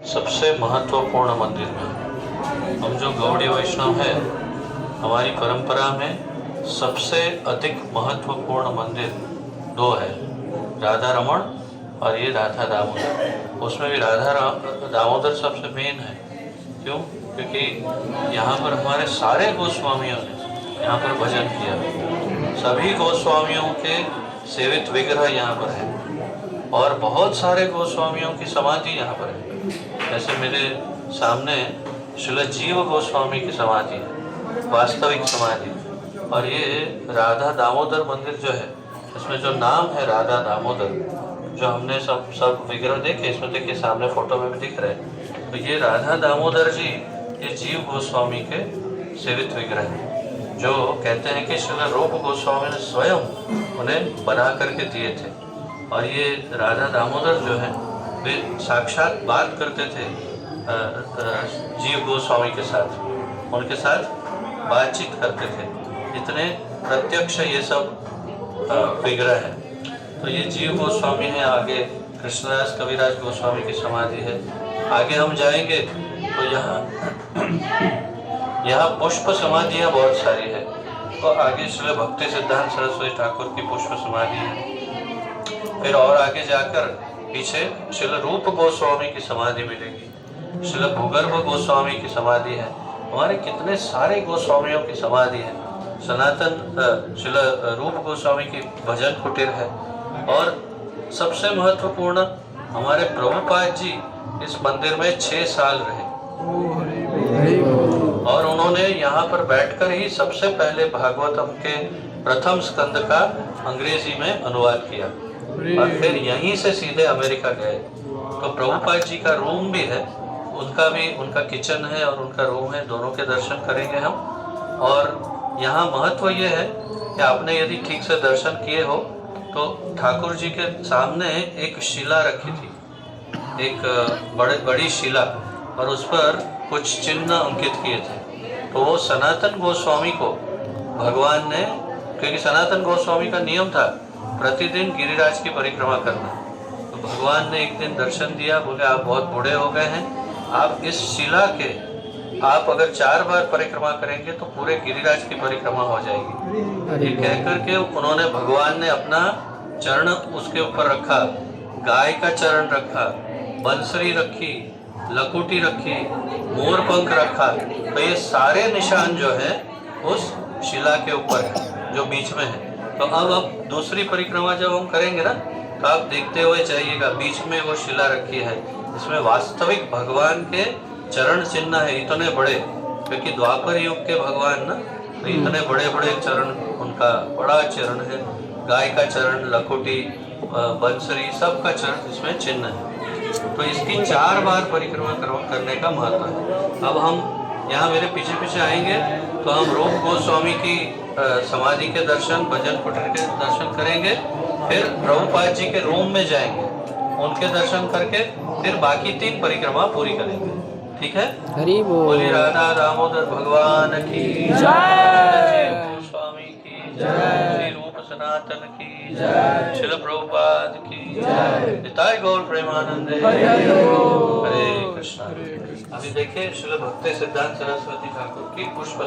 सबसे महत्वपूर्ण मंदिर में हम जो गौड़ी वैष्णव है, हमारी परंपरा में सबसे अधिक महत्वपूर्ण मंदिर दो है, राधा रमण और ये राधा दामोदर। उसमें भी दामोदर सबसे मेन है। क्यों? क्योंकि यहाँ पर हमारे सारे गोस्वामियों ने यहाँ पर भजन किया। सभी गोस्वामियों के सेवित विग्रह यहाँ पर है और बहुत सारे गोस्वामियों की समाधि यहाँ पर है। जैसे मेरे सामने श्रील जीव गोस्वामी की समाधि है, वास्तविक समाधि। और ये राधा दामोदर मंदिर जो है, इसमें जो नाम है राधा दामोदर, जो हमने सब विग्रह देखे, इसमें देखिए सामने फोटो में भी दिख रहे हैं। तो ये राधा दामोदर जी ये जीव गोस्वामी के सेवित विग्रह हैं, जो कहते हैं कि श्रील रूप गोस्वामी ने स्वयं उन्हें बना करके दिए थे। और ये राधा दामोदर जो है वे साक्षात बात करते थे जीव गोस्वामी के साथ, उनके साथ बातचीत करते थे। इतने प्रत्यक्ष ये सब विग्रह है। तो ये जीव गोस्वामी है, आगे कृष्णदास कविराज गोस्वामी की समाधि है। आगे हम जाएंगे तो यहाँ पुष्प समाधियाँ बहुत सारी है। और आगे श्री भक्ति सिद्धांत सरस्वती ठाकुर की पुष्प समाधि है। फिर और आगे जाकर पीछे श्रील रूप गोस्वामी की समाधि मिलेगी, श्रील भूगर्भ गोस्वामी की समाधि है। हमारे कितने सारे गोस्वामियों की समाधि है। सनातन श्रील रूप गोस्वामी की भजन कुटीर है। और सबसे महत्वपूर्ण, हमारे प्रभुपाद जी इस मंदिर में 6 साल रहे और उन्होंने यहाँ पर बैठकर ही सबसे पहले भागवतम के प्रथम स्कंद का अंग्रेजी में अनुवाद किया और फिर यहीं से सीधे अमेरिका गए। तो प्रभुपाद जी का रूम भी है, उनका किचन है और उनका रूम है, दोनों के दर्शन करेंगे हम। और यहाँ महत्व ये है कि आपने यदि ठीक से दर्शन किए हो तो ठाकुर जी के सामने एक शिला रखी थी, एक बड़ी शिला, और उस पर कुछ चिन्ह अंकित किए थे। तो वो सनातन गोस्वामी को भगवान ने, क्योंकि सनातन गोस्वामी का नियम था प्रतिदिन गिरिराज की परिक्रमा करना, तो भगवान ने एक दिन दर्शन दिया, बोले आप बहुत बूढ़े हो गए हैं, आप इस शिला के आप अगर 4 बार परिक्रमा करेंगे तो पूरे गिरिराज की परिक्रमा हो जाएगी। ये कह करके उन्होंने, भगवान ने अपना चरण उसके ऊपर रखा, गाय का चरण रखा, बंसरी रखी, लकुटी रखी, मोर पंख रखा। तो ये सारे निशान जो है उस शिला के ऊपर है जो बीच में है। तो अब दूसरी परिक्रमा जब हम करेंगे ना, तो आप देखते हुए जाइएगा, बीच में वो शिला रखी है। इसमें वास्तविक भगवान के चरण चिन्ह है, इतने बड़े, क्योंकि द्वापर युग के भगवान ना, तो इतने बड़े बड़े चरण, उनका बड़ा चरण है, गाय का चरण, लकुटी, बंसरी, सबका चरण इसमें चिन्ह है। तो इसकी 4 बार परिक्रमा करने का महत्व है। अब हम यहाँ मेरे पीछे पीछे आएंगे तो हम रूप गोस्वामी की समाधि के दर्शन, भजन कुटीर के दर्शन करेंगे। फिर प्रभुपाद जी के रूम में जाएंगे, उनके दर्शन करके फिर बाकी 3 परिक्रमा पूरी करेंगे। ठीक है? हरि बोल। बोलिए राधा दामोदर भगवान की जय, गोस्वामी की जय, श्री रूप सनातन की जय, श्रील प्रभुपाद की जय, निताय गौर प्रेमानंदे, हरे कृष्णा। अभी देखिए श्रील भक्ति सिद्धांत सरस्वती ठाकुर की पुष्प